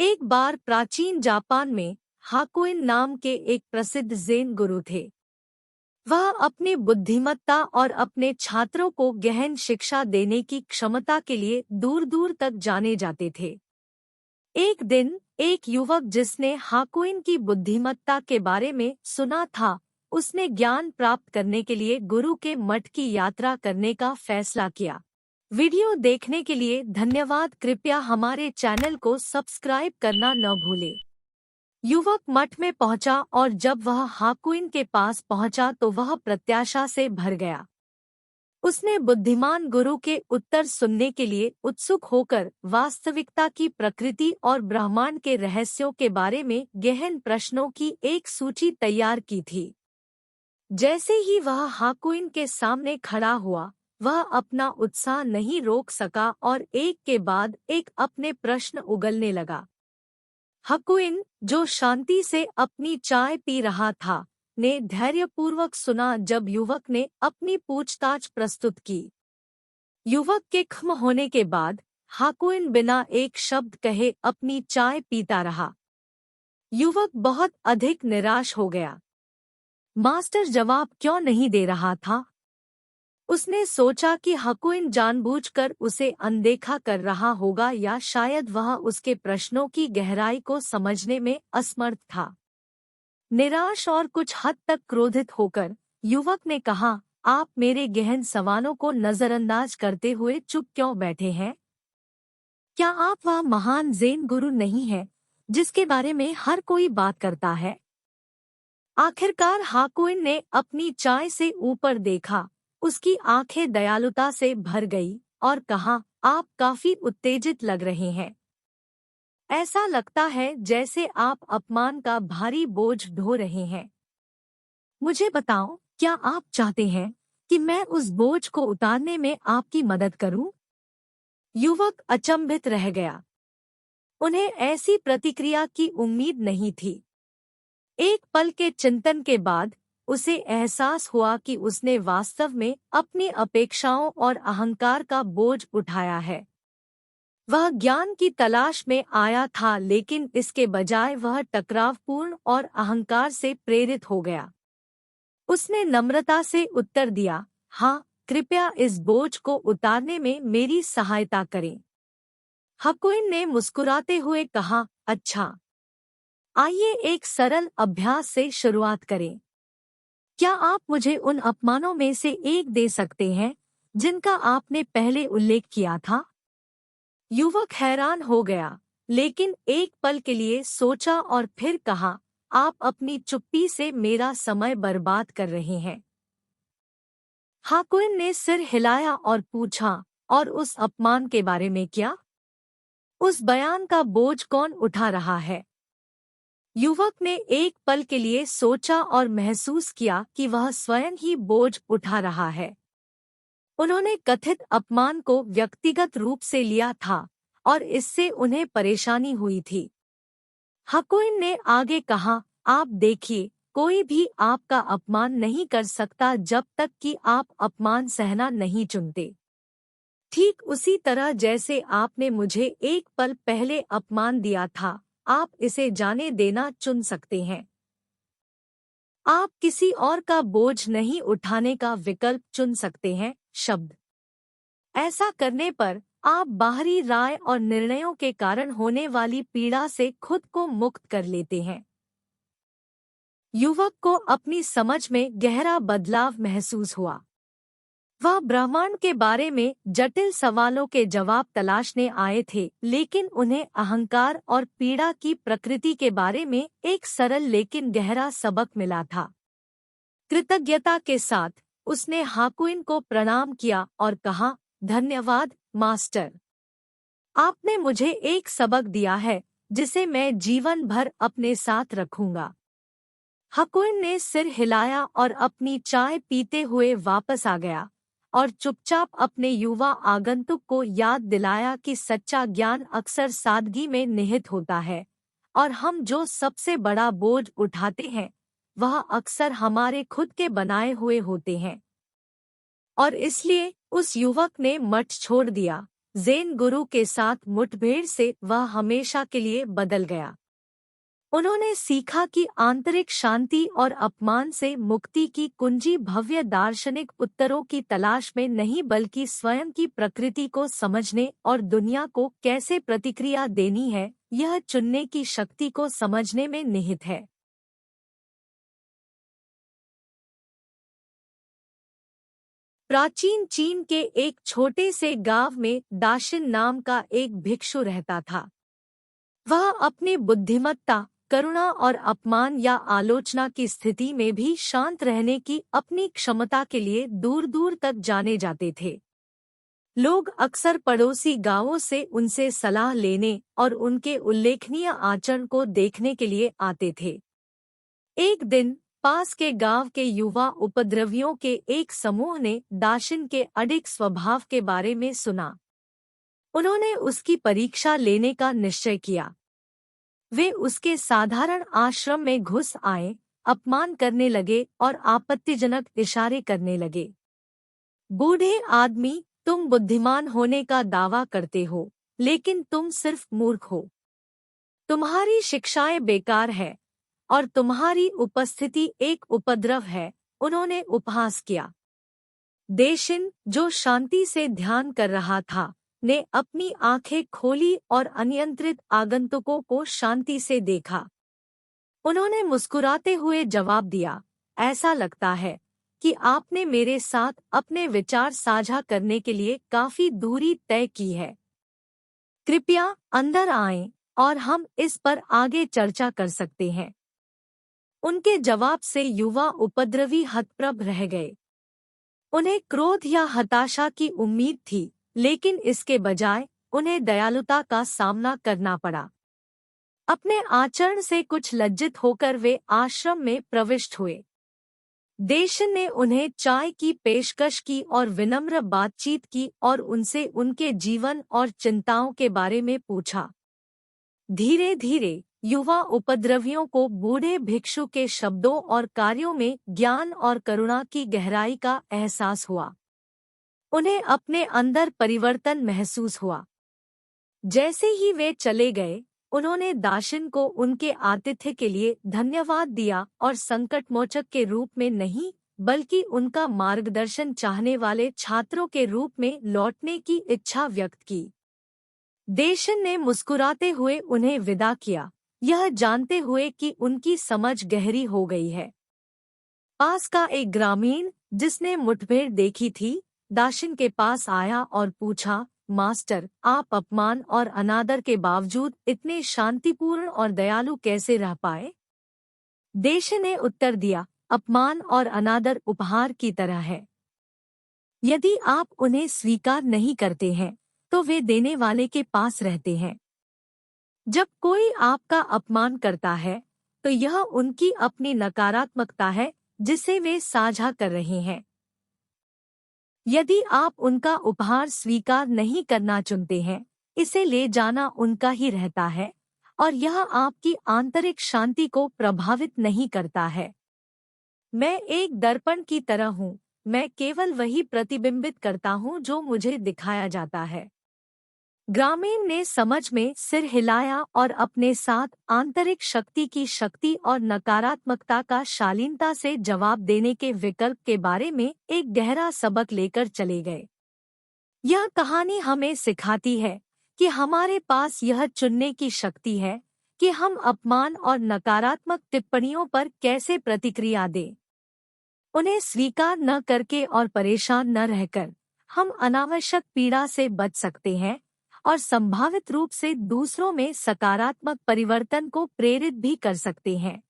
एक बार प्राचीन जापान में हाकुइन नाम के एक प्रसिद्ध ज़ेन गुरु थे। वह अपनी बुद्धिमत्ता और अपने छात्रों को गहन शिक्षा देने की क्षमता के लिए दूर दूर तक जाने जाते थे। एक दिन एक युवक जिसने हाकुइन की बुद्धिमत्ता के बारे में सुना था, उसने ज्ञान प्राप्त करने के लिए गुरु के मठ की यात्रा करने का फैसला किया। वीडियो देखने के लिए धन्यवाद। कृपया हमारे चैनल को सब्सक्राइब करना न भूलें। युवक मठ में पहुंचा और जब वह हाकुइन के पास पहुंचा तो वह प्रत्याशा से भर गया। उसने बुद्धिमान गुरु के उत्तर सुनने के लिए उत्सुक होकर वास्तविकता की प्रकृति और ब्रह्मांड के रहस्यों के बारे में गहन प्रश्नों की एक सूची तैयार की थी। जैसे ही वह हाकुइन के सामने खड़ा हुआ, वह अपना उत्साह नहीं रोक सका और एक के बाद एक अपने प्रश्न उगलने लगा। हाकुइन, जो शांति से अपनी चाय पी रहा था, ने धैर्यपूर्वक सुना जब युवक ने अपनी पूछताछ प्रस्तुत की। युवक के खत्म होने के बाद हाकुइन बिना एक शब्द कहे अपनी चाय पीता रहा। युवक बहुत अधिक निराश हो गया। मास्टर जवाब क्यों नहीं दे रहा था? उसने सोचा कि हाकुइन जानबूझकर उसे अनदेखा कर रहा होगा या शायद वह उसके प्रश्नों की गहराई को समझने में असमर्थ था। निराश और कुछ हद तक क्रोधित होकर युवक ने कहा, आप मेरे गहन सवालों को नजरअंदाज करते हुए चुप क्यों बैठे हैं? क्या आप वह महान ज़ेन गुरु नहीं हैं, जिसके बारे में हर कोई बात करता है? आखिरकार हाकुइन ने अपनी चाय से ऊपर देखा। उसकी आंखें दयालुता से भर गई और कहा, आप काफी उत्तेजित लग रहे हैं। ऐसा लगता है जैसे आप अपमान का भारी बोझ ढो रहे हैं। मुझे बताओ, क्या आप चाहते हैं कि मैं उस बोझ को उतारने में आपकी मदद करूं? युवक अचंभित रह गया। उन्हें ऐसी प्रतिक्रिया की उम्मीद नहीं थी। एक पल के चिंतन के बाद उसे एहसास हुआ कि उसने वास्तव में अपनी अपेक्षाओं और अहंकार का बोझ उठाया है। वह ज्ञान की तलाश में आया था, लेकिन इसके बजाय वह टकरावपूर्ण और अहंकार से प्रेरित हो गया। उसने नम्रता से उत्तर दिया, हाँ, कृपया इस बोझ को उतारने में मेरी सहायता करें। हाकुइन ने मुस्कुराते हुए कहा, अच्छा, आइए एक सरल अभ्यास से शुरुआत करें। क्या आप मुझे उन अपमानों में से एक दे सकते हैं जिनका आपने पहले उल्लेख किया था? युवक हैरान हो गया, लेकिन एक पल के लिए सोचा और फिर कहा, आप अपनी चुप्पी से मेरा समय बर्बाद कर रहे हैं। हाकुइन ने सिर हिलाया और पूछा, और उस अपमान के बारे में क्या? उस बयान का बोझ कौन उठा रहा है? युवक ने एक पल के लिए सोचा और महसूस किया कि वह स्वयं ही बोझ उठा रहा है। उन्होंने कथित अपमान को व्यक्तिगत रूप से लिया था और इससे उन्हें परेशानी हुई थी। हाकुइन ने आगे कहा, आप देखिए, कोई भी आपका अपमान नहीं कर सकता जब तक कि आप अपमान सहना नहीं चुनते। ठीक उसी तरह जैसे आपने मुझे एक पल पहले अपमान दिया था, आप इसे जाने देना चुन सकते हैं। आप किसी और का बोझ नहीं उठाने का विकल्प चुन सकते हैं। शब्द। ऐसा करने पर आप बाहरी राय और निर्णयों के कारण होने वाली पीड़ा से खुद को मुक्त कर लेते हैं। युवक को अपनी समझ में गहरा बदलाव महसूस हुआ। वह ब्रह्मांड के बारे में जटिल सवालों के जवाब तलाशने आए थे, लेकिन उन्हें अहंकार और पीड़ा की प्रकृति के बारे में एक सरल लेकिन गहरा सबक मिला था। कृतज्ञता के साथ उसने हाकुइन को प्रणाम किया और कहा, धन्यवाद मास्टर। आपने मुझे एक सबक दिया है जिसे मैं जीवन भर अपने साथ रखूंगा। हाकुइन ने सिर हिलाया और अपनी चाय पीते हुए वापस आ गया और चुपचाप अपने युवा आगंतुक को याद दिलाया कि सच्चा ज्ञान अक्सर सादगी में निहित होता है और हम जो सबसे बड़ा बोझ उठाते हैं वह अक्सर हमारे खुद के बनाए हुए होते हैं। और इसलिए उस युवक ने मठ छोड़ दिया ज़ेन गुरु के साथ मुठभेड़ से वह हमेशा के लिए बदल गया। उन्होंने सीखा कि आंतरिक शांति और अपमान से मुक्ति की कुंजी भव्य दार्शनिक उत्तरों की तलाश में नहीं बल्कि स्वयं की प्रकृति को समझने और दुनिया को कैसे प्रतिक्रिया देनी है, यह चुनने की शक्ति को समझने में निहित है। प्राचीन चीन के एक छोटे से गांव में दाशिन नाम का एक भिक्षु रहता था। वह अपनी बुद्धिमत्ता, करुणा और अपमान या आलोचना की स्थिति में भी शांत रहने की अपनी क्षमता के लिए दूर दूर तक जाने जाते थे। लोग अक्सर पड़ोसी गांवों से उनसे सलाह लेने और उनके उल्लेखनीय आचरण को देखने के लिए आते थे। एक दिन पास के गांव के युवा उपद्रवियों के एक समूह ने दाशिन के अडिग स्वभाव के बारे में सुना। उन्होंने उसकी परीक्षा लेने का निश्चय किया। वे उसके साधारण आश्रम में घुस आए, अपमान करने लगे और आपत्तिजनक इशारे करने लगे। बूढ़े आदमी, तुम बुद्धिमान होने का दावा करते हो, लेकिन तुम सिर्फ मूर्ख हो। तुम्हारी शिक्षाएं बेकार है और तुम्हारी उपस्थिति एक उपद्रव है, उन्होंने उपहास किया। देशिन, जो शांति से ध्यान कर रहा था, ने अपनी आंखें खोली और अनियंत्रित आगंतुकों को शांति से देखा। उन्होंने मुस्कुराते हुए जवाब दिया, ऐसा लगता है कि आपने मेरे साथ अपने विचार साझा करने के लिए काफी दूरी तय की है। कृपया अंदर आएं और हम इस पर आगे चर्चा कर सकते हैं। उनके जवाब से युवा उपद्रवी हतप्रभ रह गए। उन्हें क्रोध या हताशा की उम्मीद थी, लेकिन इसके बजाय उन्हें दयालुता का सामना करना पड़ा। अपने आचरण से कुछ लज्जित होकर वे आश्रम में प्रविष्ट हुए। देशिन ने उन्हें चाय की पेशकश की और विनम्र बातचीत की और उनसे उनके जीवन और चिंताओं के बारे में पूछा। धीरे धीरे युवा उपद्रवियों को बूढ़े भिक्षु के शब्दों और कार्यों में ज्ञान और करुणा की गहराई का एहसास हुआ। उन्हें अपने अंदर परिवर्तन महसूस हुआ। जैसे ही वे चले गए, उन्होंने दाशिन को उनके आतिथ्य के लिए धन्यवाद दिया और संकटमोचक के रूप में नहीं, बल्कि उनका मार्गदर्शन चाहने वाले छात्रों के रूप में लौटने की इच्छा व्यक्त की। देशिन ने मुस्कुराते हुए उन्हें विदा किया, यह जानते हुए कि उनकी समझ गहरी हो गई है। पास का एक ग्रामीण, जिसने मुठभेड़ देखी थी, दाशिन के पास आया और पूछा, मास्टर, आप अपमान और अनादर के बावजूद इतने शांतिपूर्ण और दयालु कैसे रह पाए? देशिन ने उत्तर दिया, अपमान और अनादर उपहार की तरह है। यदि आप उन्हें स्वीकार नहीं करते हैं, तो वे देने वाले के पास रहते हैं। जब कोई आपका अपमान करता है, तो यह उनकी अपनी नकारात्मकता है जिसे वे साझा कर रहे हैं। यदि आप उनका उपहार स्वीकार नहीं करना चुनते हैं, इसे ले जाना उनका ही रहता है और यह आपकी आंतरिक शांति को प्रभावित नहीं करता है। मैं एक दर्पण की तरह हूँ, मैं केवल वही प्रतिबिंबित करता हूँ जो मुझे दिखाया जाता है। ग्रामीण ने समझ में सिर हिलाया और अपने साथ आंतरिक शक्ति की शक्ति और नकारात्मकता का शालीनता से जवाब देने के विकल्प के बारे में एक गहरा सबक लेकर चले गए। यह कहानी हमें सिखाती है कि हमारे पास यह चुनने की शक्ति है कि हम अपमान और नकारात्मक टिप्पणियों पर कैसे प्रतिक्रिया दें। उन्हें स्वीकार न करके और परेशान न रहकर हम अनावश्यक पीड़ा से बच सकते हैं और संभावित रूप से दूसरों में सकारात्मक परिवर्तन को प्रेरित भी कर सकते हैं।